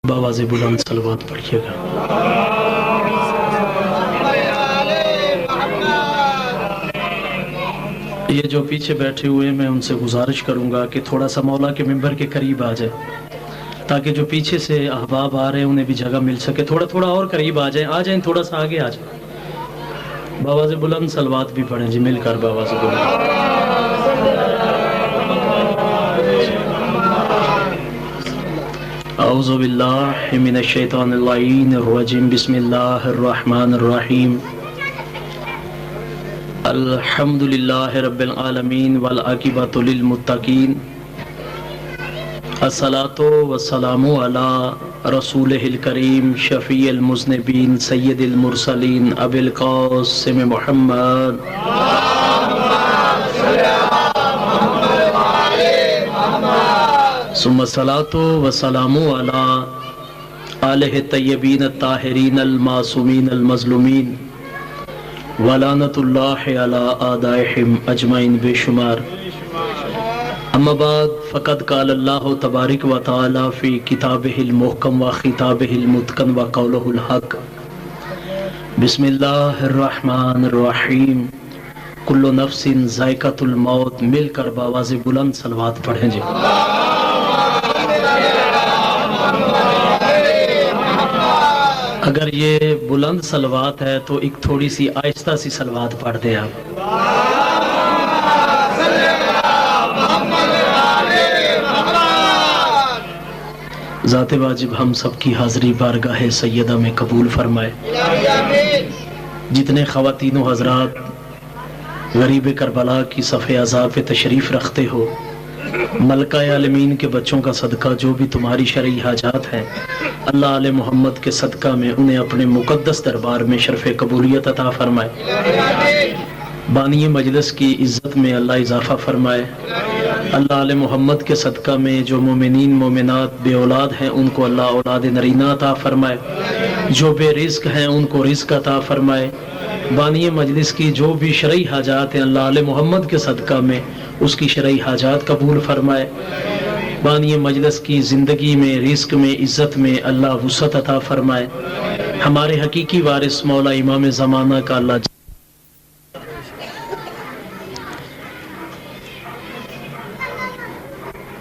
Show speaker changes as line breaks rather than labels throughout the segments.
باواز بلند صلوات پڑھیے گا۔ یہ جو پیچھے بیٹھے ہوئے میں ان سے گزارش کروں گا کہ تھوڑا سا مولا کے منبر کے قریب آ جائے، تاکہ جو پیچھے سے احباب آ رہے ہیں انہیں بھی جگہ مل سکے۔ تھوڑا اور قریب آ جائیں تھوڑا سا آگے آ جائیں۔ باواز بلند صلوات بھی پڑھیں جی، مل کر باواز بلند۔ اعوذ باللہ من الشیطان اللعین الرجیم، بسم اللہ الرحمن الرحیم۔ الحمد للہ رب العالمین والعاقبۃ للمتقین، الصلاۃ والسلام علی رسولہ الکریم شفیع المذنبین سید المرسلین ابی القاسم محمد ثم الصلاۃ والسلام علی آلہ الطیبین الطاہرین المعصومین المظلومین ولعنۃ اللہ علی اعدائہم اجمعین بے شمار۔ اما بعد فقد قال اللہ تبارک و تعالی فی کتابہ المحکم و خطابہ المتقن و قولہ الحق، بسم اللہ الرحمن الرحیم، کل نفس ذائقۃ الموت۔ مل کر باواز بلند صلوات پڑھیں جی۔ اگر یہ بلند صلوات ہے تو ایک تھوڑی سی آہستہ سی صلوات پڑھ دیں آپ۔ ذات واجب ہم سب کی حاضری بارگاہ سیدہ میں قبول فرمائے۔ جتنے خواتین و حضرات غریب کربلا کی صف عذاب پہ تشریف رکھتے ہو، ملکہ عالمین کے بچوں کا صدقہ جو بھی تمہاری شرعی حاجات ہیں، اللہ آل محمد کے صدقہ میں انہیں اپنے مقدس دربار میں شرف قبولیت عطا فرمائے۔ بانی مجلس کی عزت میں اللہ اضافہ فرمائے۔ اللہ آل محمد کے صدقہ میں جو مومنین مومنات بے اولاد ہیں ان کو اللہ اولاد نرینہ عطا فرمائے، جو بے رزق ہیں ان کو رزق عطا فرمائے۔ بانی مجلس کی جو بھی شرعی حاجات ہیں اللہ آل محمد کے صدقہ میں اس کی شرعی حاجات قبول فرمائے۔ بانی مجلس کی زندگی میں، رزق میں، عزت میں اللہ وسعت عطا فرمائے۔ ہمارے حقیقی وارث مولا امام زمانہ کا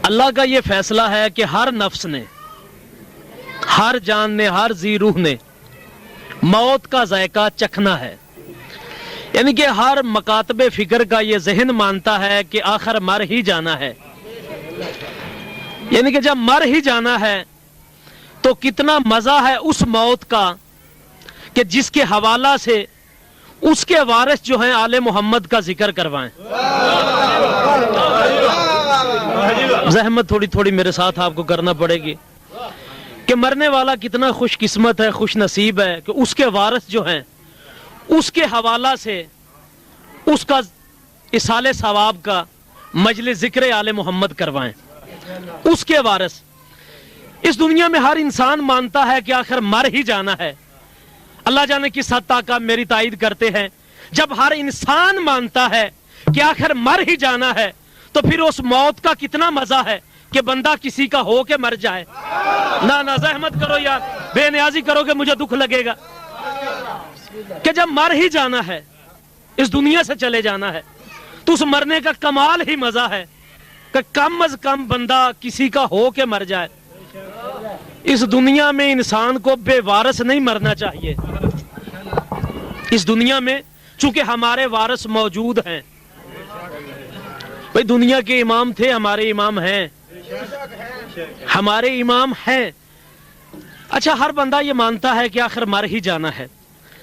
اللہ کا یہ فیصلہ ہے کہ ہر نفس نے، ہر جان نے، ہر ذی روح نے موت کا ذائقہ چکھنا ہے۔ یعنی کہ ہر مکاتب فکر کا یہ ذہن مانتا ہے کہ آخر مر ہی جانا ہے۔ یعنی کہ جب مر ہی جانا ہے تو کتنا مزہ ہے اس موت کا کہ جس کے حوالہ سے اس کے وارث جو ہیں آل محمد کا ذکر کروائیں۔ زحمت تھوڑی میرے ساتھ آپ کو کرنا پڑے گی کہ مرنے والا کتنا خوش قسمت ہے، خوش نصیب ہے کہ اس کے وارث جو ہیں اس کے حوالہ سے اس کا اصال ثواب کا مجلس ذکر آل محمد کروائیں۔ اس کے وارث اس دنیا میں ہر انسان مانتا ہے کہ آخر مر ہی جانا ہے۔ اللہ جانے کس حد تک آپ میری تائید کرتے ہیں۔ جب ہر انسان مانتا ہے کہ آخر مر ہی جانا ہے تو پھر اس موت کا کتنا مزہ ہے کہ بندہ کسی کا ہو کے مر جائے۔ نہ زحمت کرو یار، بے نیازی کرو کہ مجھے دکھ لگے گا۔ کہ جب مر ہی جانا ہے، اس دنیا سے چلے جانا ہے، تو اس مرنے کا کمال ہی مزہ ہے کہ کم از کم بندہ کسی کا ہو کے مر جائے۔ اس دنیا میں انسان کو بے وارث نہیں مرنا چاہیے۔ اس دنیا میں چونکہ ہمارے وارث موجود ہیں، بھئی دنیا کے امام تھے، ہمارے امام ہیں، ہمارے امام ہیں۔ اچھا، ہر بندہ یہ مانتا ہے کہ آخر مر ہی جانا ہے۔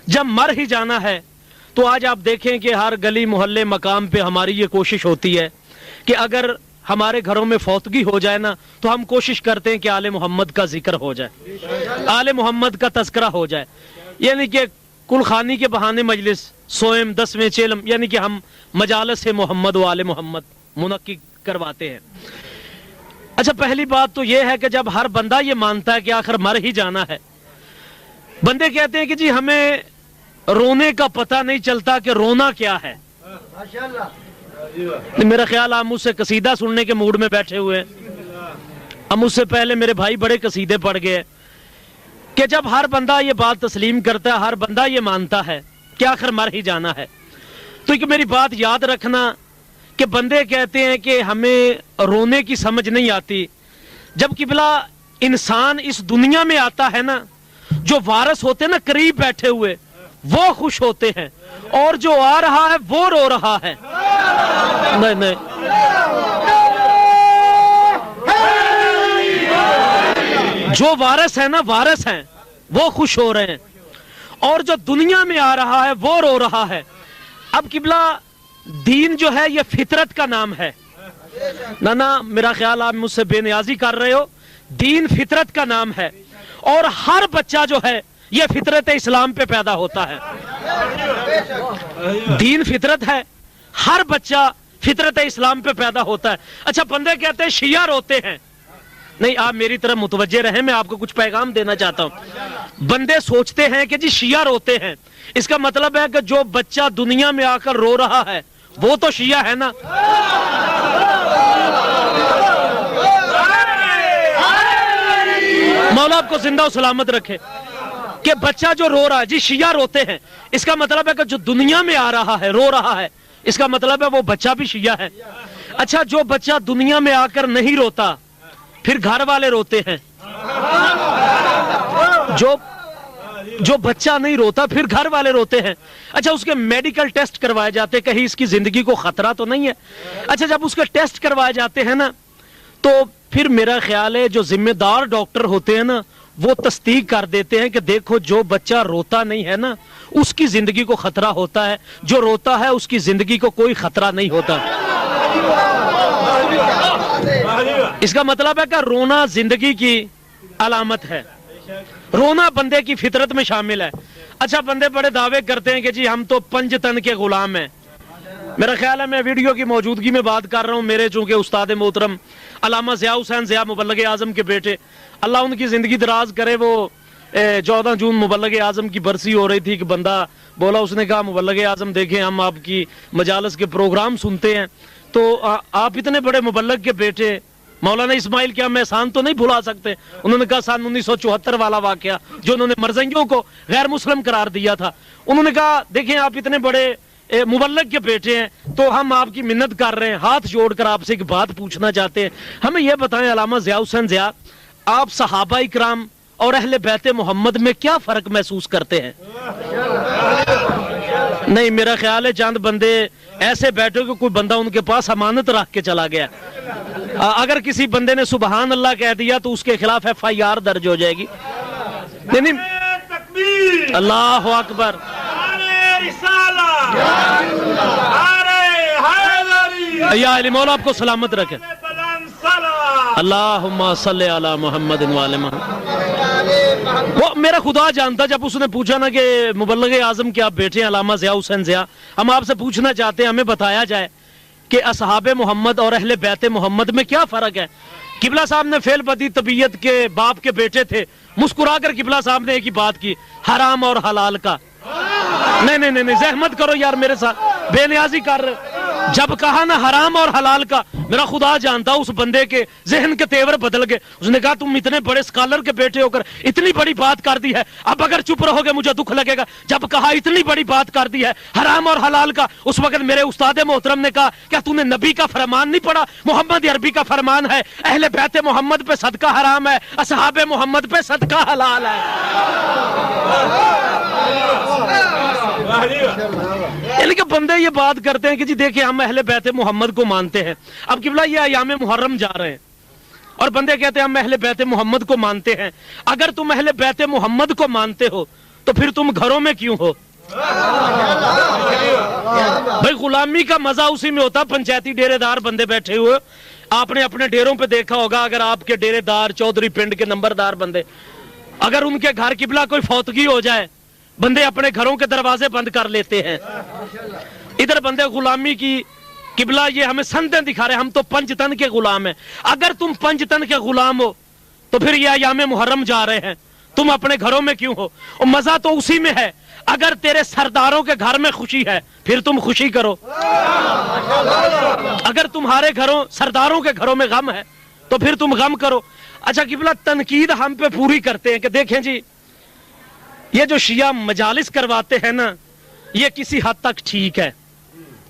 جب مر ہی جانا ہے تو آج آپ دیکھیں کہ ہر گلی محلے مقام پہ ہماری یہ کوشش ہوتی ہے کہ اگر ہمارے گھروں میں فوتگی ہو جائے نا تو ہم کوشش کرتے ہیں کہ آل محمد کا ذکر ہو جائے، آل محمد کا تذکرہ ہو جائے۔ یعنی کہ کل خانی کے بہانے مجلس، سوئم، دسویں چیلم، یعنی کہ ہم مجالس محمد و آل محمد منعقد کرواتے ہیں۔ اچھا، پہلی بات تو یہ ہے کہ جب ہر بندہ یہ مانتا ہے کہ آخر مر ہی جانا ہے، بندے کہتے ہیں کہ جی ہمیں رونے کا پتہ نہیں چلتا کہ رونا کیا ہے۔ میرا خیال آپ مجھ سے قصیدہ سننے کے موڈ میں بیٹھے ہوئے ہیں۔ اب مجھ سے پہلے میرے بھائی بڑے قصیدے پڑھ گئے، کہ جب ہر بندہ یہ بات تسلیم کرتا ہے, ہر بندہ یہ مانتا ہے کہ آخر مر ہی جانا ہے, تو ایک میری بات یاد رکھنا کہ بندے کہتے ہیں کہ ہمیں رونے کی سمجھ نہیں آتی. جب قبلہ انسان اس دنیا میں آتا ہے نا, جو وارث ہوتے ہیں نا قریب بیٹھے ہوئے, وہ خوش ہوتے ہیں, اور جو آ رہا ہے وہ رو رہا ہے. نہیں نہیں, جو وارث ہے نا, وارث ہیں وہ خوش ہو رہے ہیں, اور جو دنیا میں آ رہا ہے وہ رو رہا ہے. اب قبلہ دین جو ہے یہ فطرت کا نام ہے. نا میرا خیال آپ مجھ سے بے نیازی کر رہے ہو, دین فطرت کا نام ہے, اور ہر بچہ جو ہے یہ فطرت اسلام پہ پیدا ہوتا ہے. دین فطرت ہے, ہر بچہ فطرت اسلام پہ پیدا ہوتا ہے. اچھا بندے کہتے ہیں شیعہ روتے ہیں, نہیں آپ میری طرف متوجہ رہیں, میں آپ کو کچھ پیغام دینا چاہتا ہوں. بندے سوچتے ہیں کہ جی شیعہ روتے ہیں, اس کا مطلب ہے کہ جو بچہ دنیا میں آ کر رو رہا ہے وہ تو شیعہ ہے نا. مولا آپ کو زندہ و سلامت رکھے. کہ بچہ جو رو رہا ہے, جی شیعہ روتے ہیں, اس کا مطلب ہے کہ جو دنیا میں آ رہا ہے رو رہا ہے, اس کا مطلب ہے وہ بچہ بھی شیعہ ہے. اچھا جو بچہ دنیا میں آ کر نہیں روتا پھر گھر والے روتے ہیں, جو بچہ نہیں روتا پھر گھر والے روتے ہیں. اچھا اس کے میڈیکل ٹیسٹ کروائے جاتے ہیں, کہیں اس کی زندگی کو خطرہ تو نہیں ہے. اچھا جب اس کے ٹیسٹ کروائے جاتے ہیں نا, تو پھر میرا خیال ہے جو ذمہ دار ڈاکٹر ہوتے ہیں نا, وہ تصدیق کر دیتے ہیں کہ دیکھو جو بچہ روتا نہیں ہے نا اس کی زندگی کو خطرہ ہوتا ہے, جو روتا ہے اس کی زندگی کو کوئی خطرہ نہیں ہوتا. اس کا مطلب ہے کہ رونا زندگی کی علامت ہے, رونا بندے کی فطرت میں شامل ہے. اچھا بندے بڑے دعوے کرتے ہیں کہ جی ہم تو پنج تن کے غلام ہیں. میرا خیال ہے میں ویڈیو کی موجودگی میں بات کر رہا ہوں. میرے چونکہ استاد محترم علامہ ضیاء حسین ضیاء مبلغ اعظم کے بیٹے, اللہ ان کی زندگی دراز کرے, وہ 14 جون مبلغ اعظم کی برسی ہو رہی تھی, کہ بندہ بولا, اس نے کہا مبلغ اعظم دیکھیں ہم آپ کی مجالس کے پروگرام سنتے ہیں, تو آپ اتنے بڑے مبلغ کے بیٹے مولانا اسماعیل کے ہم احسان تو نہیں بھلا سکتے. انہوں نے کہا سن 1974 والا واقعہ جو انہوں نے مرزنگیوں کو غیر مسلم قرار دیا تھا, انہوں نے کہا دیکھیں آپ اتنے بڑے مبلغ کے بیٹے ہیں تو ہم آپ کی منت کر رہے ہیں, ہاتھ جوڑ کر آپ سے ایک بات پوچھنا چاہتے ہیں, ہمیں یہ بتائیں علامہ ضیاء حسین ضیاء, آپ صحابہ اکرام اور اہل بیت محمد میں کیا فرق محسوس کرتے ہیں؟ نہیں میرا خیال ہے چند بندے ایسے بیٹھے کہ کوئی بندہ ان کے پاس امانت رکھ کے چلا گیا, اگر کسی بندے نے سبحان اللہ کہہ دیا تو اس کے خلاف FIR درج ہو جائے گی. نہیں اللہ اکبر, یا علی مولا آپ کو سلامت رکھے. اللہم صلی علی محمد وعلی محمد. وہ میرا خدا جانتا, جب اس نے پوچھا نا کہ مبلغ اعظم کے آپ بیٹے ہیں علامہ ضیاء حسین ضیاء, ہم آپ سے پوچھنا چاہتے ہیں ہمیں بتایا جائے کہ اصحاب محمد اور اہل بیت محمد میں کیا فرق ہے. قبلہ صاحب نے فعل بدی طبیعت کے باپ کے بیٹے تھے, مسکرا کر قبلہ صاحب نے ایک ہی بات کی, حرام اور حلال کا. نہیں زحمت کرو یار میرے ساتھ, بے نیازی کر رہے. جب کہا نا حرام اور حلال کا, میرا خدا جانتا اس بندے کے ذہن کے تیور بدل گئے. اس نے کہا تم اتنے بڑے اسکالر کے بیٹے ہو کر اتنی بڑی بات کر دی ہے, اب اگر چپ رہو گے مجھے دکھ لگے گا. جب کہا اتنی بڑی بات کر دی ہے حرام اور حلال کا, اس وقت میرے استاد محترم نے کہا کیا تو نے نبی کا فرمان نہیں پڑھا؟ محمد عربی کا فرمان ہے اہل بیت محمد پہ صدقہ حرام ہے, اصحاب محمد پہ صدقہ حلال ہے. یعنی کہ بندے یہ بات کرتے ہیں کہ جی دیکھیں ہم اہل بیت محمد کو مانتے ہیں. اب قبلہ یہ ایام محرم جا رہے ہیں اور بندے کہتے ہیں ہم اہل بیت محمد کو مانتے ہیں. اگر تم اہل بیت محمد کو مانتے ہو تو پھر تم گھروں میں کیوں ہو؟ بھائی غلامی کا مزہ اسی میں ہوتا, پنچایتی ڈیرے دار بندے بیٹھے ہوئے, آپ نے اپنے ڈیروں پہ دیکھا ہوگا, اگر آپ کے ڈیرے دار چودھری پنڈ کے نمبردار بندے, اگر ان کے گھر قبلہ کوئی فوتگی ہو جائے بندے اپنے گھروں کے دروازے بند کر لیتے ہیں. ادھر بندے غلامی کی قبلہ یہ ہمیں سندیں دکھا رہے ہیں, ہم تو پنج تن کے غلام ہیں. اگر تم پنج تن کے غلام ہو تو پھر یہ ایام محرم جا رہے ہیں, تم اپنے گھروں میں کیوں ہو؟ اور مزہ تو اسی میں ہے. اگر تیرے سرداروں کے گھر میں خوشی ہے پھر تم خوشی کرو, اگر تمہارے گھروں سرداروں کے گھروں میں غم ہے تو پھر تم غم کرو. اچھا قبلہ تنقید ہم پہ پوری کرتے ہیں کہ دیکھیں جی یہ جو شیعہ مجالس کرواتے ہیں نا، یہ کسی حد تک ٹھیک ہے،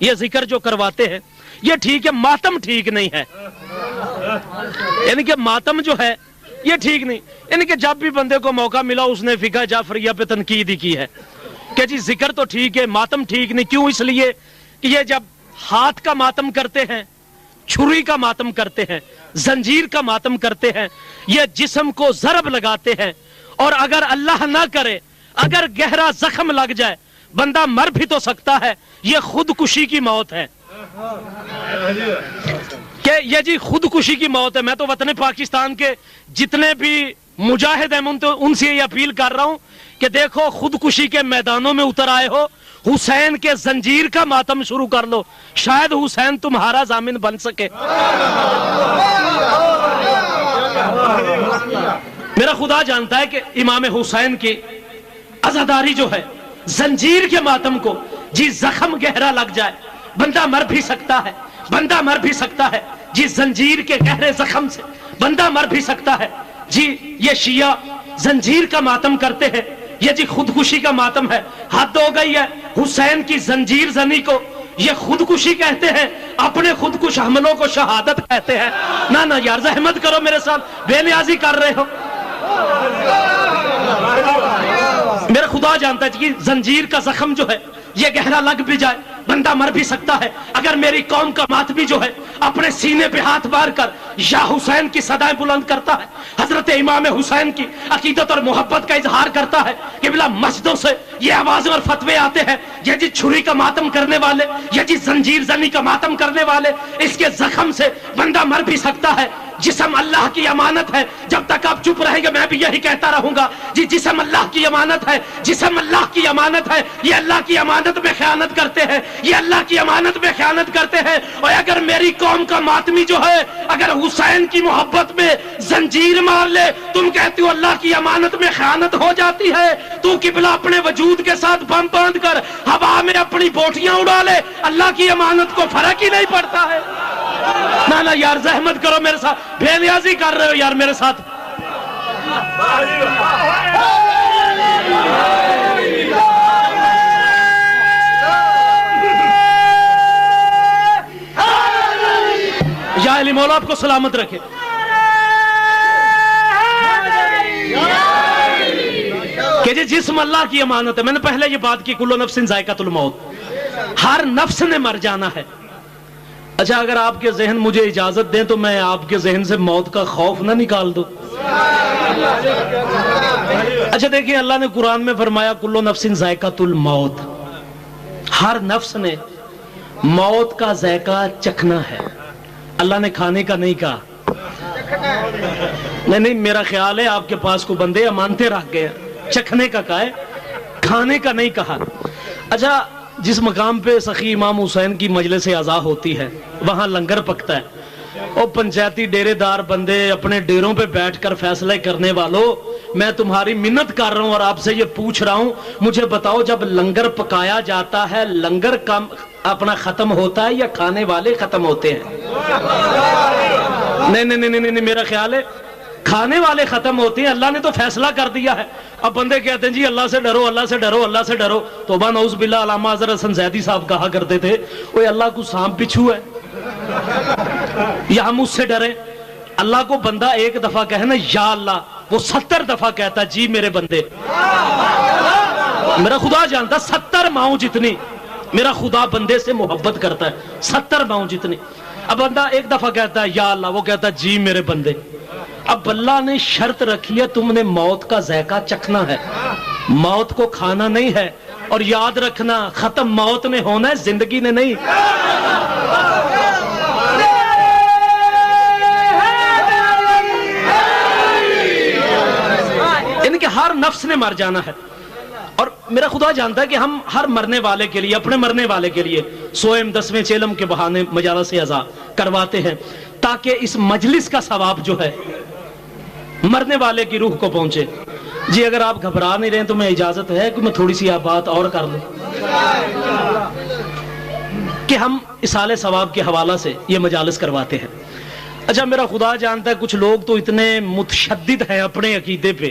یہ ذکر جو کرواتے ہیں یہ ٹھیک ہے، ماتم ٹھیک نہیں ہے، یعنی کہ ماتم جو ہے یہ ٹھیک نہیں، یعنی کہ جب بھی بندے کو موقع ملا اس نے فقہ جعفریہ پہ تنقید ہی کی ہے کہ جی ذکر تو ٹھیک ہے، ماتم ٹھیک نہیں۔ کیوں؟ اس لیے کہ یہ جب ہاتھ کا ماتم کرتے ہیں، چھری کا ماتم کرتے ہیں، زنجیر کا ماتم کرتے ہیں، یہ جسم کو ضرب لگاتے ہیں، اور اگر اللہ نہ کرے اگر گہرا زخم لگ جائے بندہ مر بھی تو سکتا ہے، یہ خودکشی کی موت ہے، کہ یہ جی خودکشی کی موت ہے۔ میں تو وطن پاکستان کے جتنے بھی مجاہد ہیں ان سے یہ اپیل کر رہا ہوں کہ دیکھو خودکشی کے میدانوں میں اتر آئے ہو، حسین کے زنجیر کا ماتم شروع کر لو، شاید حسین تمہارا ضامن بن سکے۔ میرا خدا جانتا ہے کہ امام حسین کی عزاداری جو ہے، زنجیر کے ماتم کو جی زخم گہرا لگ جائے بندہ مر بھی سکتا ہے، بندہ مر بھی سکتا ہے جی، زنجیر کے گہرے زخم سے بندہ مر بھی سکتا ہے جی۔ یہ شیعہ زنجیر کا ماتم کرتے ہیں، یہ جی خودکشی کا ماتم ہے، حد ہو گئی ہے۔ حسین کی زنجیر زنی کو یہ خودکشی کہتے ہیں، اپنے خودکش حملوں کو شہادت کہتے ہیں۔ نہ نہ یار زحمت کرو میرے ساتھ، بے نیازی کر رہے ہو۔ میرا خدا جانتا ہے کہ زنجیر کا زخم جو ہے یہ گہرا لگ بھی جائے بندہ مر بھی سکتا ہے۔ اگر میری قوم کا ماتمی جو ہے اپنے سینے پہ ہاتھ مار کر یا حسین کی صدائیں بلند کرتا ہے، حضرت امام حسین کی عقیدت اور محبت کا اظہار کرتا ہے، کہ بلا مسجدوں سے یہ آوازیں اور فتوے آتے ہیں، یہ جی چھری کا ماتم کرنے والے، یہ جی زنجیر زنی کا ماتم کرنے والے، اس کے زخم سے بندہ مر بھی سکتا ہے۔ جسم اللہ کی امانت ہے، جب تک آپ چپ رہیں گے میں بھی یہی کہتا رہوں گا جی، جسم اللہ کی امانت ہے، جسم اللہ کی امانت ہے۔ یہ اللہ کی امانت میں خیانت کرتے ہیں، یہ اللہ کی امانت میں خیانت کرتے ہیں۔ اور اگر میری قوم کا ماتمی جو ہے اگر حسین کی محبت میں زنجیر مار لے، تم کہتے ہو اللہ کی امانت میں خیانت ہو جاتی ہے، تو قبلہ اپنے وجود کے ساتھ بم باندھ کر ہوا میں اپنی بوٹیاں اڑا لے، اللہ کی امانت کو فرق ہی نہیں پڑتا ہے۔ نہ نہ یار زحمت کرو میرے ساتھ، بے نیازی کر رہے ہو یار میرے ساتھ۔ یا علی مولا آپ کو سلامت رکھے۔ کہ جی جسم اللہ کی امانت ہے، میں نے پہلے یہ بات کی، کل نفس ذائقۃ الموت، ہر نفس نے مر جانا ہے۔ اچھا اگر آپ کے ذہن مجھے اجازت دیں تو میں آپ کے ذہن سے موت کا خوف نہ نکال دوں۔ اچھا دیکھیں، اللہ نے قرآن میں فرمایا کل نفس ذائقۃ الموت، ہر نفس نے موت کا ذائقہ چکھنا ہے۔ اللہ نے کھانے کا نہیں کہا، نہیں میرا خیال ہے آپ کے پاس کو بندے امانتیں رکھ گئے، چکھنے کا کہا ہے، کھانے کا نہیں کہا۔ اچھا جس مقام پہ سخی امام حسین کی مجلس عزا ہوتی ہے وہاں لنگر پکتا ہے، اور پنچایتی ڈیرے دار بندے اپنے ڈیروں پہ بیٹھ کر فیصلے کرنے والوں، میں تمہاری منت کر رہا ہوں اور آپ سے یہ پوچھ رہا ہوں، مجھے بتاؤ جب لنگر پکایا جاتا ہے لنگر کم اپنا ختم ہوتا ہے یا کھانے والے ختم ہوتے ہیں؟ نہیں میرا خیال ہے کھانے والے ختم ہوتے ہیں، اللہ نے تو فیصلہ کر دیا ہے۔ اب بندے کہتے ہیں جی اللہ سے ڈرو، اللہ سے ڈرو، اللہ سے ڈرو۔ توبہ نعوذ باللہ، علامہ حضرت حسن زیدی صاحب کہا کرتے تھے اوے اللہ کو سانپ بچھو ہے یا ہم اس سے ڈریں؟ اللہ کو بندہ ایک دفعہ کہے نا یا اللہ، وہ 70 دفعہ کہتا ہے جی میرے بندے۔ میرا خدا جانتا 70 ماؤں جتنی میرا خدا بندے سے محبت کرتا ہے، 70 ماؤں جتنی۔ اب بندہ ایک دفعہ کہتا ہے یا اللہ، وہ کہتا ہے جی میرے بندے۔ اب اللہ نے شرط رکھی ہے تم نے موت کا ذائقہ چکھنا ہے، موت کو کھانا نہیں ہے، اور یاد رکھنا ختم موت نے ہونا ہے، زندگی نے نہیں۔ ان کے ہر نفس نے مر جانا ہے، اور میرا خدا جانتا ہے کہ ہم ہر مرنے والے کے لیے، اپنے مرنے والے کے لیے سوئم 10ویں چیلم کے بہانے مجالس عزا کرواتے ہیں تاکہ اس مجلس کا ثواب جو ہے مرنے والے کی روح کو پہنچے۔ جی اگر آپ گھبرا نہیں رہے تو میں اجازت ہے کہ میں تھوڑی سی بات اور کر لوں کہ ہم اصالِ ثواب کے حوالہ سے یہ مجالس کرواتے ہیں۔ اچھا میرا خدا جانتا ہے کچھ لوگ تو اتنے متشدد ہیں اپنے عقیدے پہ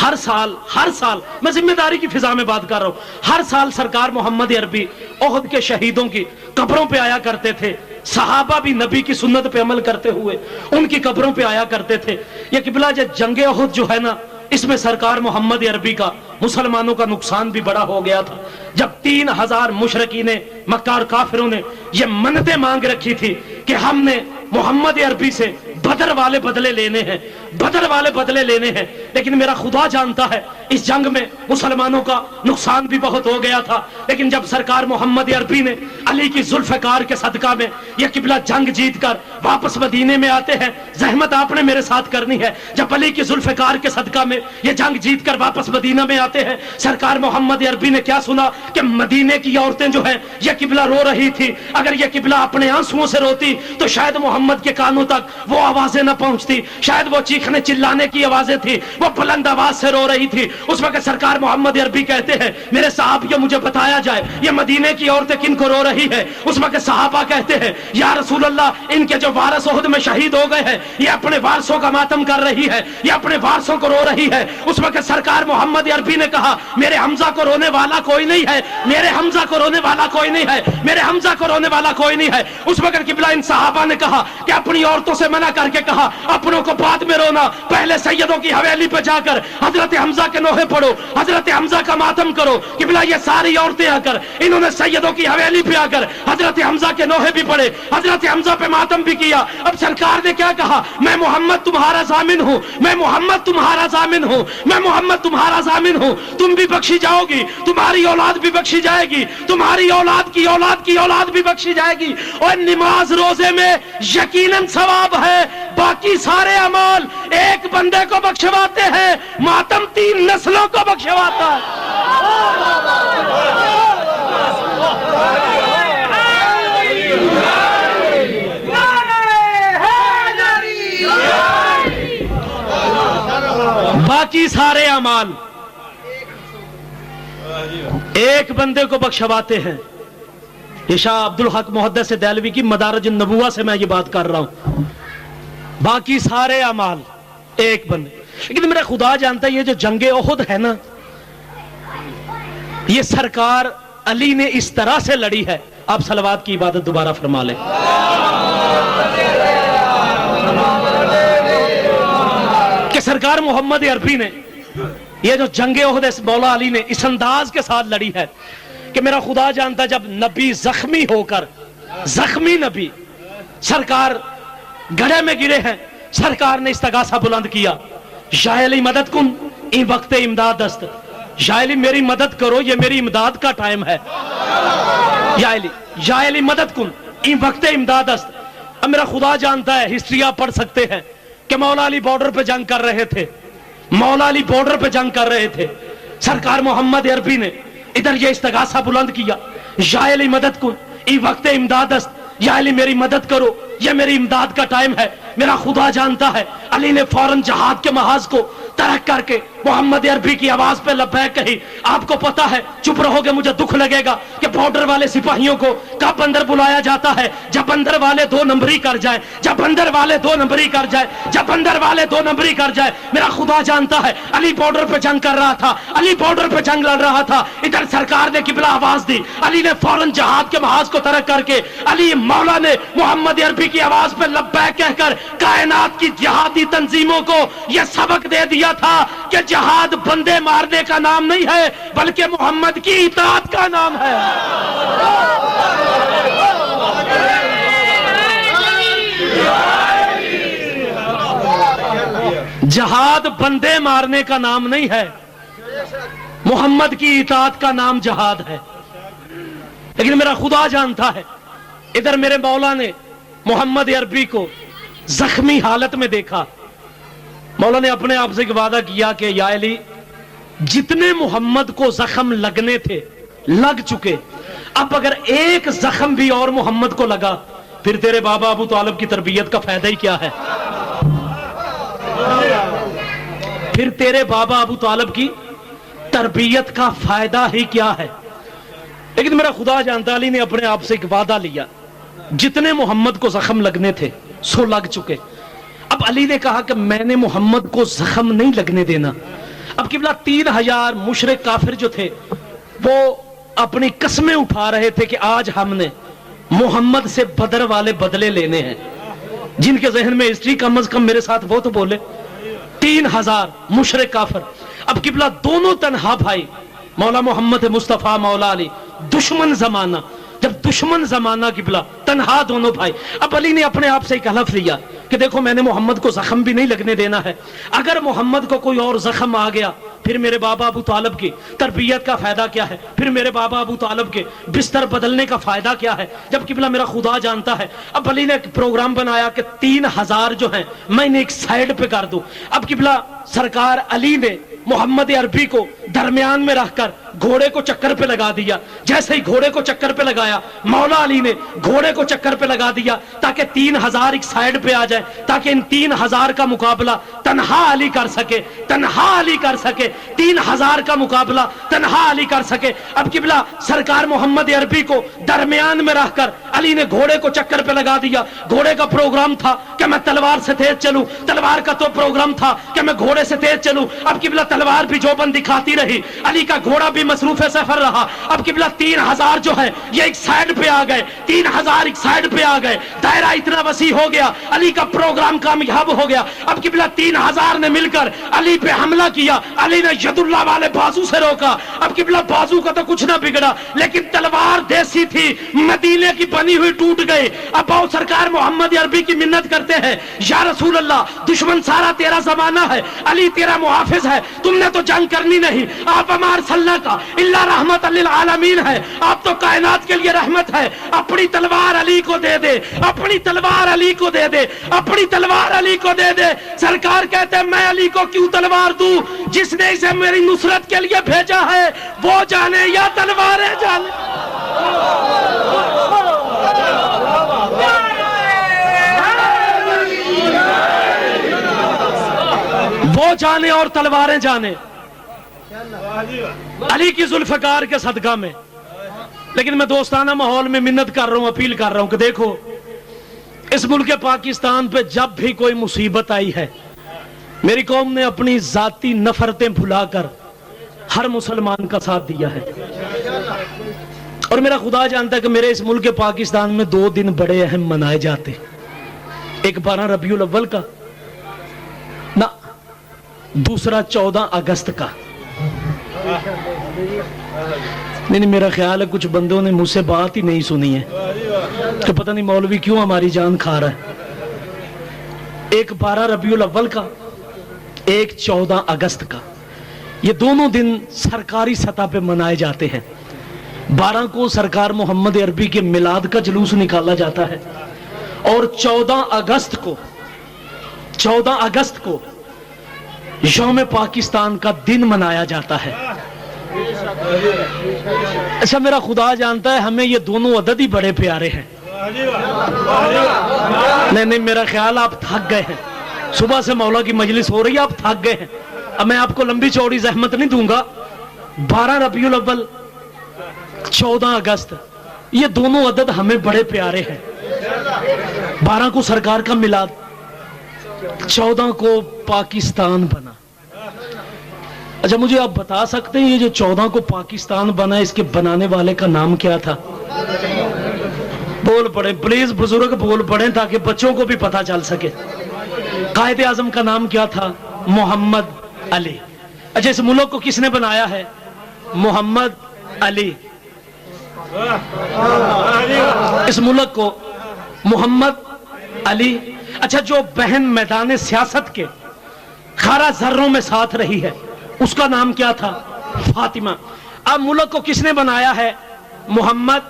ہر سال میں ذمہ داری کی فضا میں بات کر رہا ہوں، ہر سال سرکار محمد عربی احد کے شہیدوں کی قبروں پہ آیا کرتے تھے، صحابہ بھی نبی کی سنت پہ عمل کرتے ہوئے ان کی قبروں پہ آیا کرتے تھے۔ یہ قبلہ جنگ احد جو ہے نا، اس میں سرکار محمد عربی کا مسلمانوں کا نقصان بھی بڑا ہو گیا تھا، جب 3000 مشرکین مکہ اور کافروں نے یہ منتیں مانگ رکھی تھی کہ ہم نے محمد عربی سے بدر والے بدلے لینے ہیں، بدر والے بدلے لینے ہیں، لیکن میرا خدا جانتا ہے اس جنگ میں مسلمانوں کا نقصان بھی بہت ہو گیا تھا، لیکن جب سرکار محمد عربی نے علی کی ذوالفقار کے صدقہ میں یہ قبلہ جنگ جیت کر واپس مدینے میں آتے ہیں، زحمت آپ نے میرے ساتھ کرنی ہے، جب علی کی ذوالفقار کے صدقہ میں یہ جنگ جیت کر واپس مدینہ میں آتے ہیں، سرکار محمد عربی نے کیا سنا کہ مدینے کی عورتیں جو ہیں یہ قبلہ رو رہی تھی، اگر یہ قبلہ اپنے آنسوؤں سے روتی تو شاید محمد کے کانوں تک وہ آوازیں نہ پہنچتی، شاید وہ چیخنے چلانے کی آوازیں تھی، وہ بلند آواز سے رو رہی تھی۔ اس وقت سرکار محمد عربی کہتے ہیں میرے صاحب یہ مجھے بتایا جائے یہ مدینے کی عورتیں کن کو رو رہی ہے؟ اس وقت صحابہ کہتے ہیں یا رسول اللہ ان کے جو وارث احد میں شہید ہو گئے ہیں یہ اپنے وارثوں کا ماتم کر رہی ہے، یہ اپنے وارثوں کو رو رہی ہے۔ اس وقت سرکار محمد عربی نے کہا میرے حمزہ کو رونے والا کوئی نہیں ہے، میرے حمزہ کو رونے والا کوئی نہیں ہے، میرے حمزہ کو رونے والا کوئی نہیں ہے۔ اس وقت قبلہ ان صحابہ نے کہا کہ اپنی عورتوں سے منع کر کے کہا اپنوں کو بعد میں رونا، پہلے سیدوں کی حویلی پہ جا کر حضرت حمزہ کے نوحے پڑھو، حضرت حمزہ کا ماتم کرو۔ قبلہ یہ ساری عورتیں آ کر انہوں نے سیدوں کی حویلی پہ آ کر حضرت حمزہ کے نوحے بھی پڑھے، حضرت حمزہ پہ ماتم بھی کیا۔ اب سرکار نے کیا کہا؟ میں محمد تمہارا ضامن ہوں، میں محمد تمہارا ضامن ہوں، میں محمد تمہارا ضامن ہوں، تم بھی بخشی جاؤ گی، تمہاری اولاد بھی بخشی جائے گی، تمہاری اولاد کی اولاد کی اولاد بھی بخشی جائے گی، اور نماز روزے میں یقیناً ثواب ہے، باقی سارے اعمال ایک بندے کو بخشواتے ہیں، ماتم 3 نسلوں کو بخشواتا ہے۔ باقی سارے اعمال ایک بندے کو بخشواتے ہیں۔ یہ شاہ عبدالحق محدث دہلوی کی مدارج النبوہ سے میں یہ بات کر رہا ہوں، باقی سارے اعمال ایک بندے۔ لیکن میرا خدا جانتا ہے یہ جو جنگ احد ہے نا، یہ سرکار علی نے اس طرح سے لڑی ہے۔ آپ صلوات کی عبادت دوبارہ فرما لیں۔ کہ سرکار محمد عربی نے یہ جو جنگ احد مولا علی نے اس انداز کے ساتھ لڑی ہے کہ میرا خدا جانتا جب نبی زخمی ہو کر، زخمی نبی سرکار گڑھے میں گرے ہیں، سرکار نے استغاثہ بلند کیا، یا علی مدد کن این وقت امداد است، یا علی میری مدد کرو یہ میری امداد کا ٹائم ہے، یا علی مدد کن این وقت امداد است۔ اب میرا خدا جانتا ہے، ہسٹری آپ پڑھ سکتے ہیں کہ مولا علی بارڈر پہ جنگ کر رہے تھے، مولا علی بارڈر پہ جنگ کر رہے تھے، سرکار محمد عربی نے ادھر یہ استغاثہ بلند کیا، یا علی مدد کن این وقت امداد است، یا علی میری مدد کرو یہ میری امداد کا ٹائم ہے۔ میرا خدا جانتا ہے علی نے فوراً جہاد کے محاذ کو ترک کر کے محمد عربی کی آواز پہ لبیک کہی۔ آپ کو پتا ہے، چپ رہو گے مجھے دکھ لگے گا کہ بارڈر والے سپاہیوں کو کب اندر بلایا جاتا ہے؟ جب اندر والے 2 نمبری کر جائے، جب اندر والے 2 نمبری کر جائے، جب اندر والے 2 نمبری کر جائے۔ میرا خدا جانتا ہے علی بارڈر پہ جنگ کر رہا تھا، علی بارڈر پہ جنگ لڑ رہا تھا، ادھر سرکار نے قبلہ آواز دی، علی نے فوراً جہاد کے محاذ کو ترک کر کے علی مولا نے محمد عربی کی آواز پہ لبیک کہہ کر کائنات کی جہادی تنظیموں کو یہ سبق دے دیا تھا کہ جہاد بندے مارنے کا نام نہیں ہے بلکہ محمد کی اطاعت کا نام ہے۔ جہاد بندے مارنے کا نام نہیں ہے، محمد کی اطاعت کا نام جہاد ہے۔ لیکن میرا خدا جانتا ہے ادھر میرے مولا نے محمد عربی کو زخمی حالت میں دیکھا، مولا نے اپنے آپ سے ایک وعدہ کیا کہ یا علی جتنے محمد کو زخم لگنے تھے لگ چکے، اب اگر ایک زخم بھی اور محمد کو لگا پھر تیرے بابا ابو طالب کی تربیت کا فائدہ ہی کیا ہے؟ پھر تیرے بابا ابو طالب کی تربیت کا فائدہ ہی کیا ہے؟ لیکن میرا خدا جانتا علی نے اپنے آپ سے ایک وعدہ لیا، جتنے محمد کو زخم لگنے تھے سو لگ چکے، اب علی نے کہا کہ میں نے محمد کو زخم نہیں لگنے دینا، اب قبلہ 3000 مشرک کافر جو تھے وہ اپنی قسمیں اٹھا رہے تھے کہ آج ہم نے محمد سے بدر والے بدلے لینے ہیں. جن کے ذہن میں ہسٹری کم از کم میرے ساتھ وہ تو بولے. 3000 مشرک کافر. اب قبلہ دونوں تنہا بھائی مولا محمد مصطفیٰ مولا علی دشمن زمانہ. جب دشمن زمانہ قبلہ تنہا دونوں بھائی. اب علی نے اپنے آپ سے ایک حلف لیا کہ دیکھو میں نے محمد کو زخم بھی نہیں لگنے دینا ہے. اگر محمد کو کوئی اور زخم آ گیا پھر میرے بابا ابو طالب کی تربیت کا فائدہ کیا ہے, پھر میرے بابا ابو طالب کے بستر بدلنے کا فائدہ کیا ہے, جب قبلہ میرا خدا جانتا ہے. اب علی نے ایک پروگرام بنایا کہ 3000 جو ہیں میں انہیں ایک سائیڈ پہ کر دوں. اب قبلہ سرکار علی نے محمد عربی کو درمیان میں رکھ کر گھوڑے کو چکر پہ لگا دیا. جیسے ہی گھوڑے کو چکر پہ لگایا مولا علی نے گھوڑے کو چکر پہ لگا دیا تاکہ 3000 ایک سائیڈ پہ آ جائے, تاکہ ان 3000 کا مقابلہ تنہا علی کر سکے, تنہا علی کر سکے, 3000 کا مقابلہ تنہا علی کر سکے. اب قبلہ سرکار محمد عربی کو درمیان میں رکھ کر علی نے گھوڑے کو چکر پہ لگا دیا. گھوڑے کا پروگرام تھا کہ میں تلوار سے تیز چلوں, تلوار کا تو پروگرام تھا کہ میں گھوڑے سے تیز چلوں. اب قبلہ تلوار بھی جوبن دکھاتی رہی, علی کا گھوڑا بھی مصروف سفر رہا. اب قبلہ 3000 جو ہے یہ ایک سائیڈ پہ آ گئے, 3000 ایک سائیڈ پہ آ گئے. دائرہ اتنا وسیع ہو گیا, علی کا پروگرام کامیاب ہو گیا. اب قبلہ 3000 نے مل کر علی پہ حملہ کیا. علی نے ید اللہ والے بازو سے روکا. اب قبلہ بازو کا تو کچھ نہ بگڑا لیکن تلوار دیسی تھی, مدینے کی بنی ہوئی ٹوٹ گئی. اب آؤ سرکار محمد عربی کی منت کرتے ہیں, یا رسول اللہ دشمن سارا تیرا زمانہ ہے, علی تیرا محافظ ہے, تم نے تو جنگ کرنی نہیں, آپ ہمار صلی کا اللہ رحمت للعالمین ہے, آپ تو کائنات کے لیے رحمت ہے. اپنی تلوار علی کو دے دے, اپنی تلوار علی کو دے دے, اپنی تلوار علی کو دے دے. سرکار کہتے ہیں میں علی کو کیوں تلوار دوں, جس نے اسے میری نصرت کے لیے بھیجا ہے وہ جانے یا تلواریں جانے. وہ جانے اور تلواریں جانے علی کی ذوالفقار کے صدقہ میں. لیکن میں دوستانہ ماحول میں منت کر رہا ہوں, اپیل کر رہا ہوں کہ دیکھو اس ملک پاکستان پہ جب بھی کوئی مصیبت آئی ہے میری قوم نے اپنی ذاتی نفرتیں بھلا کر ہر مسلمان کا ساتھ دیا ہے. اور میرا خدا جانتا ہے کہ میرے اس ملک پاکستان میں 2 دن بڑے اہم منائے جاتے, ایک 12 ربیع الاول کا نہ, دوسرا 14 اگست کا. نہیں میرا خیال ہے کچھ بندوں نے مجھ سے بات ہی نہیں سنی ہے کہ پتہ نہیں مولوی کیوں ہماری جان کھا رہا ہے. ایک 12 ربیع الاول کا, ایک 14 اگست کا. یہ دونوں دن سرکاری سطح پہ منائے جاتے ہیں. 12 کو سرکار محمد عربی کے میلاد کا جلوس نکالا جاتا ہے اور 14 اگست کو یوم پاکستان کا دن منایا جاتا ہے. اچھا میرا خدا جانتا ہے ہمیں یہ دونوں عدد ہی بڑے پیارے ہیں. نہیں میرا خیال آپ تھک گئے ہیں, صبح سے مولا کی مجلس ہو رہی ہے, آپ تھک گئے ہیں. اب میں آپ کو لمبی چوڑی زحمت نہیں دوں گا. 12 ربیع الاول 14 اگست یہ دونوں عدد ہمیں بڑے پیارے ہیں. 12 کو سرکار کا میلاد, 14 کو پاکستان بنا. اچھا مجھے آپ بتا سکتے ہیں یہ جو 14 کو پاکستان بنا اس کے بنانے والے کا نام کیا تھا؟ بول پڑیں پلیز بزرگ, بول پڑیں تاکہ بچوں کو بھی پتا چل سکے. قائد اعظم کا نام کیا تھا؟ محمد علی. اچھا اس ملک کو کس نے بنایا ہے؟ محمد علی. اس ملک کو محمد علی. اچھا جو بہن میدان سیاست کے خارا ذروں میں ساتھ رہی ہے اس کا نام کیا تھا؟ فاطمہ. اب ملک کو کس نے بنایا ہے؟ محمد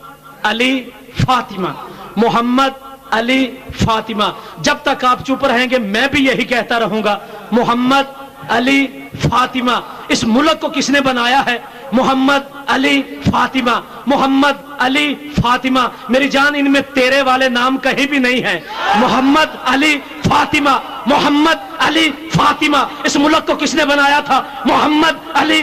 علی فاطمہ. محمد علی فاطمہ. جب تک آپ چپ رہیں گے میں بھی یہی کہتا رہوں گا, محمد علی فاطمہ. اس ملک کو کس نے بنایا ہے؟ محمد علی فاطمہ. محمد علی فاطمہ. میری جان ان میں تیرے والے نام کہیں بھی نہیں ہیں. محمد علی فاطمہ. محمد علی فاطمہ. اس ملک کو کس نے بنایا تھا؟ محمد علی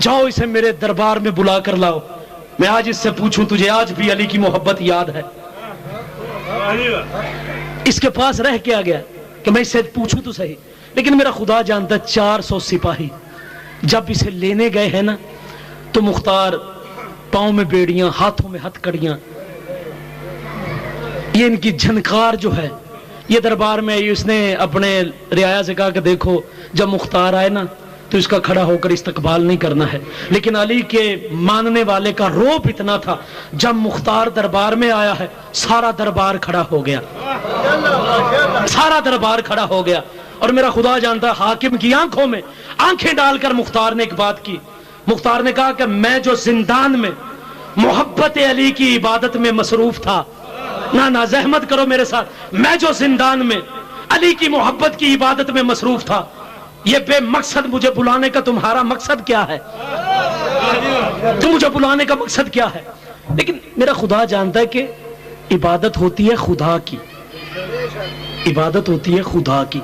جاؤ اسے میرے دربار میں بلا کر لاؤ، میں آج اس سے پوچھوں تجھے آج بھی علی کی محبت یاد ہے؟ اس کے پاس رہ کے آ گیا کہ میں اس سے پوچھوں تو صحیح، لیکن میرا خدا جانتا ہے 400 سپاہی جب اسے لینے گئے ہیں نا تو مختار پاؤں میں بیڑیاں، ہاتھوں میں ہتھ کڑیاں، یہ ان کی جھنکار جو ہے یہ دربار میں آئی۔ اس نے اپنے رعایا سے کہا کہ دیکھو جب مختار آئے نا تو اس کا کھڑا ہو کر استقبال نہیں کرنا ہے، لیکن علی کے ماننے والے کا روب اتنا تھا، جب مختار دربار میں آیا ہے سارا دربار کھڑا ہو گیا، سارا دربار کھڑا ہو گیا۔ اور میرا خدا جانتا ہے حاکم کی آنکھوں میں آنکھیں ڈال کر مختار نے ایک بات کی، مختار نے کہا کہ میں جو زندان میں محبت علی کی عبادت میں مصروف تھا، نہ زحمت کرو میرے ساتھ، میں جو زندان میں علی کی محبت کی عبادت میں مصروف تھا، یہ بے مقصد مجھے بلانے کا تمہارا مقصد کیا ہے؟ تم مجھے بلانے کا مقصد کیا ہے؟ لیکن میرا خدا جانتا ہے کہ عبادت ہوتی ہے خدا کی، عبادت ہوتی ہے خدا کی۔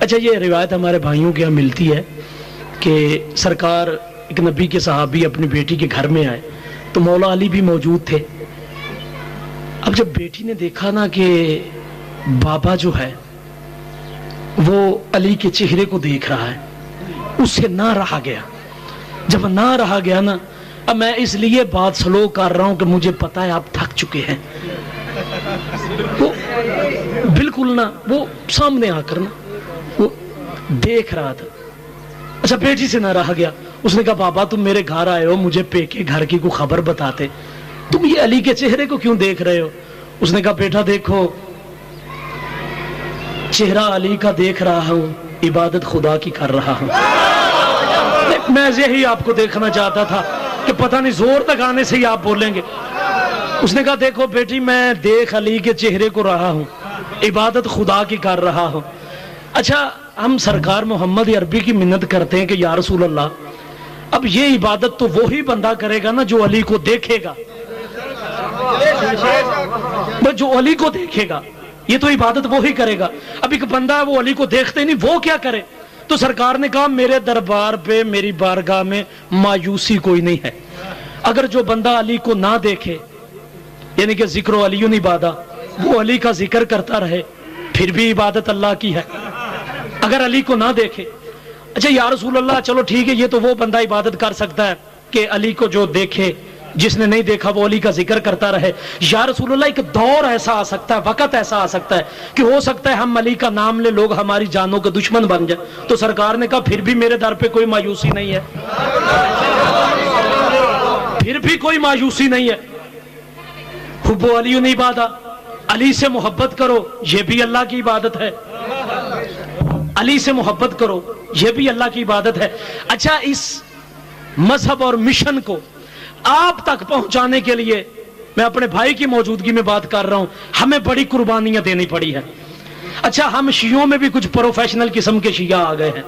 اچھا یہ روایت ہمارے بھائیوں کے یہاں ملتی ہے کہ سرکار ایک نبی کے صحابی اپنی بیٹی کے گھر میں آئے تو مولا علی بھی موجود تھے۔ اب جب بیٹی نے دیکھا نا کہ بابا جو ہے وہ علی کے چہرے کو دیکھ رہا ہے، اس سے نہ رہا گیا۔ جب نہ رہا گیا نا، اب میں اس لیے بات سلو کر رہا ہوں کہ مجھے پتا ہے آپ تھک چکے ہیں، وہ بالکل نہ وہ سامنے آ کر نا وہ دیکھ رہا تھا۔ اچھا بیٹی سے نہ رہا گیا، اس نے کہا بابا تم میرے گھر آئے ہو، مجھے پیکے گھر کی کوئی خبر بتاتے، تم یہ علی کے چہرے کو کیوں دیکھ رہے ہو؟ اس نے کہا بیٹا دیکھو چہرہ علی کا دیکھ رہا ہوں، عبادت خدا کی کر رہا ہوں۔ میں یہی آپ کو دیکھنا چاہتا تھا کہ پتہ نہیں زور لگانے سے ہی آپ بولیں گے۔ اس نے کہا دیکھو بیٹی میں دیکھ علی کے چہرے کو رہا ہوں، عبادت خدا کی کر رہا ہوں۔ اچھا ہم سرکار محمد عربی کی منت کرتے ہیں کہ یا رسول اللہ اب یہ عبادت تو وہی بندہ کرے گا نا جو علی کو دیکھے گا، جو علی کو دیکھے گا یہ تو عبادت وہی کرے گا۔ اب ایک بندہ وہ علی کو دیکھتے نہیں، وہ کیا کرے؟ تو سرکار نے کہا میرے دربار پہ میری بارگاہ میں مایوسی کوئی نہیں ہے، اگر جو بندہ علی کو نہ دیکھے یعنی کہ ذکر و علی عبادہ، وہ علی کا ذکر کرتا رہے پھر بھی عبادت اللہ کی ہے، اگر علی کو نہ دیکھے۔ اچھا یا رسول اللہ چلو ٹھیک ہے یہ تو وہ بندہ عبادت کر سکتا ہے کہ علی کو جو دیکھے، جس نے نہیں دیکھا وہ علی کا ذکر کرتا رہے۔ یا رسول اللہ ایک دور ایسا آ سکتا ہے، وقت ایسا آ سکتا ہے کہ ہو سکتا ہے ہم علی کا نام لے لوگ ہماری جانوں کے دشمن بن جائے۔ تو سرکار نے کہا پھر بھی میرے در پہ کوئی مایوسی نہیں ہے، پھر بھی کوئی مایوسی نہیں ہے۔ حب علی عبادہ، علی سے محبت کرو یہ بھی اللہ کی عبادت ہے، علی سے محبت کرو یہ بھی اللہ کی عبادت ہے۔ اچھا اس مذہب اور مشن کو آپ تک پہنچانے کے لیے میں اپنے بھائی کی موجودگی میں بات کر رہا ہوں، ہمیں بڑی قربانیاں دینی پڑی ہے۔ اچھا ہم شیعوں میں بھی کچھ پروفیشنل قسم کے شیعہ آ گئے ہیں،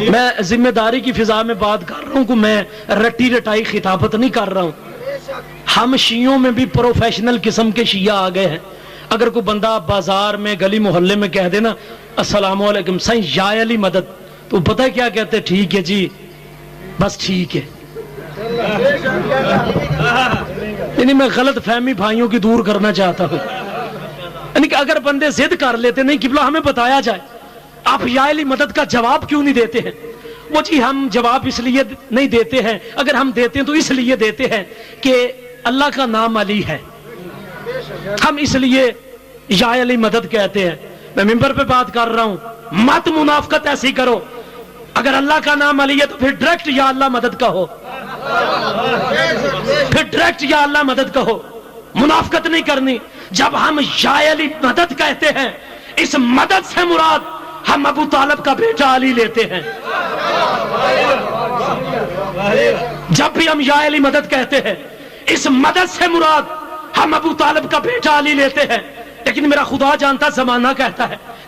میں ذمہ داری کی فضا میں بات کر رہا ہوں کہ میں رٹی رٹائی خطابت نہیں کر رہا ہوں۔ ہم شیعوں میں بھی پروفیشنل قسم کے شیعہ آ گئے ہیں۔ اگر کوئی بندہ بازار میں گلی محلے میں کہہ دینا السلام علیکم سائیں یا علی مدد، تو پتہ ہے کیا کہتے ہیں؟ ٹھیک ہے جی بس ٹھیک ہے۔ یعنی میں غلط فہمی بھائیوں کی دور کرنا چاہتا ہوں، یعنی کہ اگر بندے ضد کر لیتے نہیں قبلہ ہمیں بتایا جائے آپ یا علی مدد کا جواب کیوں نہیں دیتے ہیں؟ وہ جی ہم جواب اس لیے نہیں دیتے ہیں، اگر ہم دیتے ہیں تو اس لیے دیتے ہیں کہ اللہ کا نام علی ہے، ہم اس لیے یا علی مدد کہتے ہیں۔ میں ممبر پہ بات کر رہا ہوں، مت منافقت ایسی کرو، اگر اللہ کا نام علی ہے تو پھر ڈائریکٹ یا اللہ مدد کہو، پھر ڈائریکٹ یا اللہ مدد کہو، منافقت نہیں کرنی۔ جب ہم یا علی مدد کہتے ہیں اس مدد سے مراد ہم ابو طالب کا بیٹا علی لیتے ہیں۔ جب بھی ہم یا علی مدد کہتے ہیں اس مدد سے مراد ہم ابو طالب کا بیٹا علی لیتے ہیں۔ لیکن میرا خدا جانتا زمانہ کہتا ہے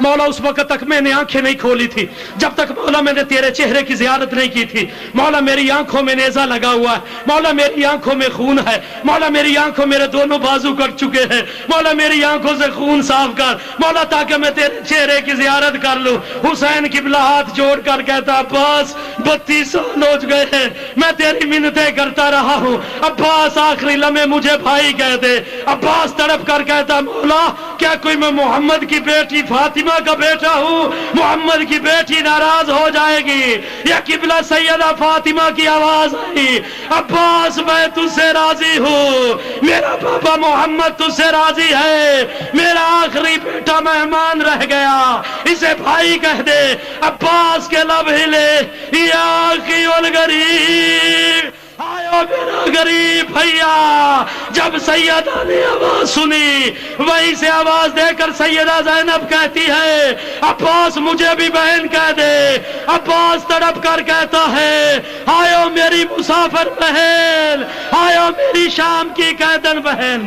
مولا اس وقت تک میں نے آنکھیں نہیں کھولی تھی جب تک مولا میں نے تیرے چہرے کی زیارت نہیں کی تھی. مولا میری آنکھوں میں نیزہ لگا ہوا ہے, مولا میری آنکھوں میں خون ہے, مولا میری آنکھوں میرے دونوں بازو کٹ چکے ہیں, مولا میری آنکھوں سے خون صاف کر مولا تاکہ میں تیرے چہرے کی زیارت کر لوں. حسین قبلہ ہاتھ جوڑ کر کہتا عباس 32 سال ہو گئے ہیں میں تیری منتیں کرتا رہا ہوں, عباس آخری لمحے مجھے بھائی کہہ دے. عباس تڑپ کر کہتا مولا کیا کوئی میں محمد کی بیٹی فاطمہ کا بیٹا ہوں, محمد کی بیٹی ناراض ہو جائے گی. یا قبلہ سیدہ فاطمہ کی آواز آئی عباس میں تجھ سے راضی ہوں, میرا بابا محمد تجھ سے راضی ہے, میرا آخری بیٹا مہمان رہ گیا اسے بھائی کہہ دے. عباس کے لب ہلے یا اخی الغریب, آیا میرا غریب بھیا. جب سیدہ نے آواز سنی وہیں سے آواز دے کر سیدہ زینب کہتی ہے عباس مجھے بھی بہن کہہ دے. عباس تڑپ کر کہتا ہے آیا میری مسافر بہن, آیا میری شام کی قیدن بہن.